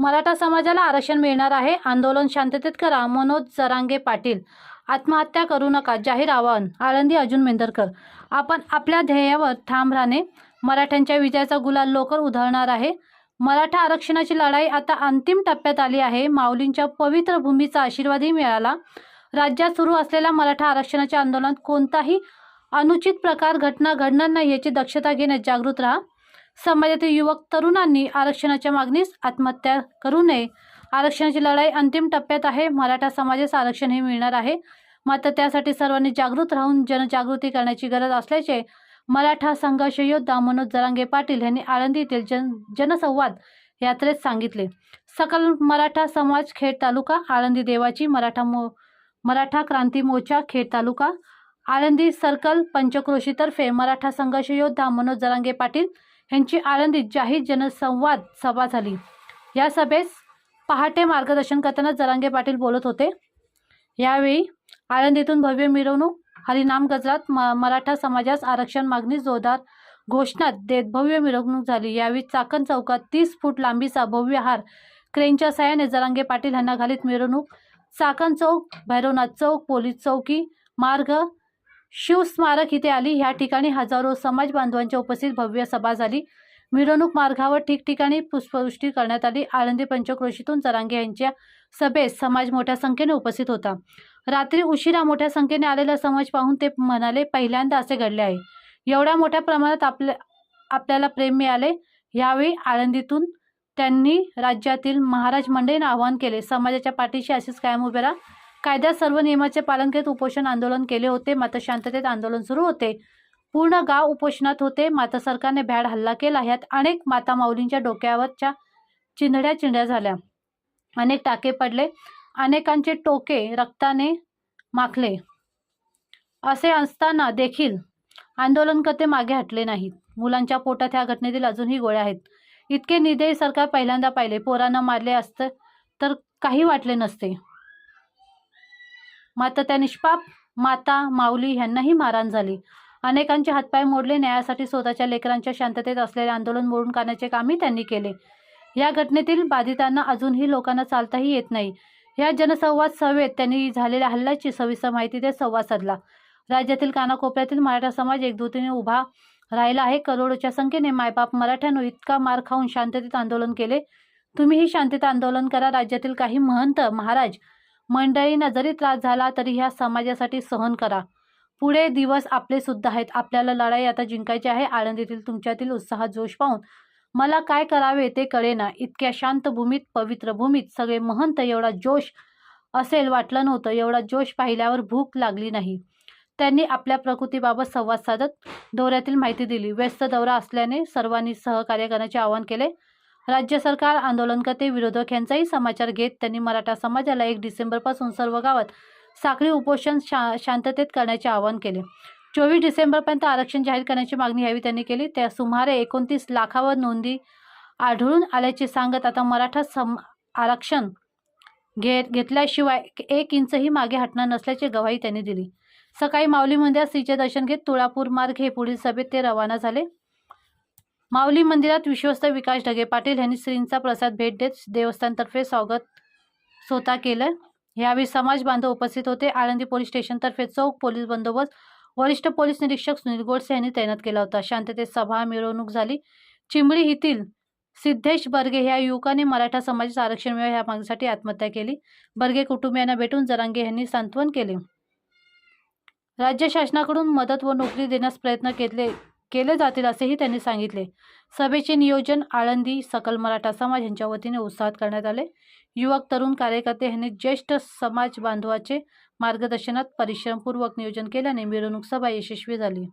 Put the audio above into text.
मराठा समाजाला आरक्षण मिळणार आहे, आंदोलन शांततेत करा, मनोज जरांगे पाटील. आत्महत्या करू नका, जाहीर आवाहन. आळंदी, अर्जुन मेंदरकर. आपण आपल्या ध्येयावर ठाम राहणे. मराठ्यांच्या विजयाचा गुलाल लवकर उधळणार आहे. मराठा आरक्षणाची लढाई आता अंतिम टप्प्यात आली आहे. माऊलींच्या पवित्र भूमीचा आशीर्वादही मिळाला. राज्यात सुरू असलेल्या मराठा आरक्षणाच्या आंदोलनात कोणताही अनुचित प्रकार घटना घडणार नाही याची दक्षता घेण्यास जागृत राहा. समाजातील युवक तरुणांनी आरक्षणाच्या मागणीस आत्महत्या करू नये. आरक्षणाची लढाई अंतिम टप्प्यात आहे. मराठा समाजास आरक्षण हे मिळणार आहे, मात्र त्यासाठी सर्वांनी जागृत राहून जनजागृती करण्याची गरज असल्याचे मराठा संघर्ष योद्धा मनोज जरांगे पाटील यांनी आळंदी येथील जनसंवाद यात्रेत सांगितले. सकल मराठा समाज खेड तालुका, आळंदी देवाची मराठा क्रांती मोर्चा खेड तालुका, आळंदी सर्कल पंचक्रोशीतर्फे मराठा संघर्ष योद्धा मनोज जरांगे पाटील यांची आळंदीत जाहीर जनसंवाद सभा झाली. या सभेस पहाटे मार्गदर्शन करताना जरांगे पाटील बोलत होते. यावेळी आळंदीतून भव्य मिरवणूक, हरिनाम गजरात मराठा समाजास आरक्षण मागणी जोरदार घोषणा देत भव्य मिरवणूक झाली. यावेळी चाकण चौकात 30 फूट लांबीचा भव्य हार क्रेनच्या साहाय्याने जरांगे पाटील यांना घालीत मिरवणूक चाकण चौक, भैरवनाथ चौक, पोलीस चौकी मार्ग, शिवस्मारक इथे आली. ह्या ठिकाणी हजारो समाज बांधवांच्या उपस्थित भव्य सभा झाली. मिरवणूक मार्गावर ठिकठिकाणी पुष्पवृष्टी करण्यात आली. आळंदी पंचक्रोशीतून जरांगे यांच्या सभेस समाज मोठ्या संख्येने उपस्थित होता. रात्री उशिरा मोठ्या संख्येने आलेला समाज पाहून ते म्हणाले, पहिल्यांदा असे घडले आहे. एवढ्या मोठ्या प्रमाणात आपल्याला प्रेम मिळाले. यावेळी आळंदीतून त्यांनी राज्यातील महाराज मंडळींना आवाहन केले, समाजाच्या पाठीशी असेच कायम उभे राहा. कायद्यात सर्व नियमाचे पालन करीत उपोषण आंदोलन केले होते, मात्र शांततेत आंदोलन सुरू होते. पूर्ण गाव उपोषणात होते, मात्र सरकारने भ्याड हल्ला केला. यात अनेक माता माऊलींच्या डोक्यावरच्या चिंध्या झाल्या, अनेक टाके पडले, अनेकांचे टोके रक्ताने माखले. असे असताना देखील आंदोलनकर्ते मागे हटले नाहीत. मुलांच्या पोटात ह्या घटनेतील अजूनही गोळ्या आहेत. इतके निर्दयी सरकार पहिल्यांदा पाहिले. पोरांना मारले असते तर काही वाटले नसते, मात्र त्या निष्पाप माता माऊली यांनाही मारहाण झाली. अनेकांचे हातपाय मोडले. न्यायासाठी स्वतःच्या लेकरांच्या शांततेत असलेले आंदोलन मोडून काढण्याचे कामही त्यांनी केले. या घटनेतील बाधितांना अजूनही लोकांना चालताही येत नाही. या जनसंवाद सभेत त्यांनी झालेल्या हल्ल्याची सविस्तर माहिती देत संवाद साधला. राज्यातील कानाकोपऱ्यातील मराठा समाज एकजुटीने उभा राहिला आहे. करोडोच्या संख्येने मायबाप मराठ्यांनो इतका मार खाऊन शांततेत आंदोलन केले. तुम्हीही शांततेत आंदोलन करा. राज्यातील काही महंत महाराज मंडळींना जरी त्रास झाला तरी ह्या समाजासाठी सहन करा. पुढे दिवस आपले सुद्धा आहेत. आपल्याला लढाई आता जिंकायची आहे. आळंदीतील तुमच्यातील उत्साह, जोश पाहून मला काय करावे ते कळेना. इतक्या शांत भूमीत, पवित्र भूमीत सगळे महंत एवढा जोश असेल वाटलं नव्हतं. एवढा जोश पाहिल्यावर भूक लागली नाही. त्यांनी आपल्या प्रकृतीबाबत संवाद साधत दौऱ्यातील माहिती दिली. व्यस्त दौरा असल्याने सर्वांनी सहकार्य करण्याचे आवाहन केले. राज्य सरकार, आंदोलनकर्ते, विरोधक यांचाही समाचार घेत त्यांनी मराठा समाजाला 1 डिसेंबरपासून सर्व गावात साखळी उपोषण शांततेत करण्याचे आवाहन केले. 24 डिसेंबरपर्यंत आरक्षण जाहीर करण्याची मागणी यावेळी त्यांनी केली. त्या सुमारे 29 लाखावर नोंदी आढळून आल्याचे सांगत आता मराठा आरक्षण घेतल्याशिवाय 1 इंचही मागे हटणार नसल्याची ग्वाही त्यांनी दिली. सकाळी माऊली मंदिरात श्रीचे दर्शन घेत तुळापूर मार्ग हे पुढील सभेत ते रवाना झाले. माऊली मंदिरात विश्वस्त विकास ढगे पाटील यांनी श्रींचा प्रसाद भेट देत देवस्थानतर्फे स्वागत स्वतः केलं. यावेळी समाज बांधव उपस्थित होते. आळंदी पोलीस स्टेशनतर्फे चोख पोलीस बंदोबस्त वरिष्ठ पोलीस निरीक्षक सुनील गोडसे यांनी तैनात केला होता. शांततेत सभा मिरवणूक झाली. चिंबळी येथील सिद्धेश बर्गे ह्या युवकाने मराठा समाजाचे आरक्षण मिळावे ह्या मागणीसाठी आत्महत्या केली. बर्गे कुटुंबियांना भेटून जरांगे यांनी सांत्वन केले. राज्य शासनाकडून मदत व नोकरी देण्यास प्रयत्न केले जातील असेही त्यांनी सांगितले. सभेचे नियोजन आळंदी सकल मराठा समाज यांच्या वतीने उत्साहात करण्यात आले. युवक, तरुण कार्यकर्ते यांनी ज्येष्ठ समाज बांधवाचे मार्गदर्शनात परिश्रमपूर्वक नियोजन केल्याने मिरवणूक सभा यशस्वी झाली.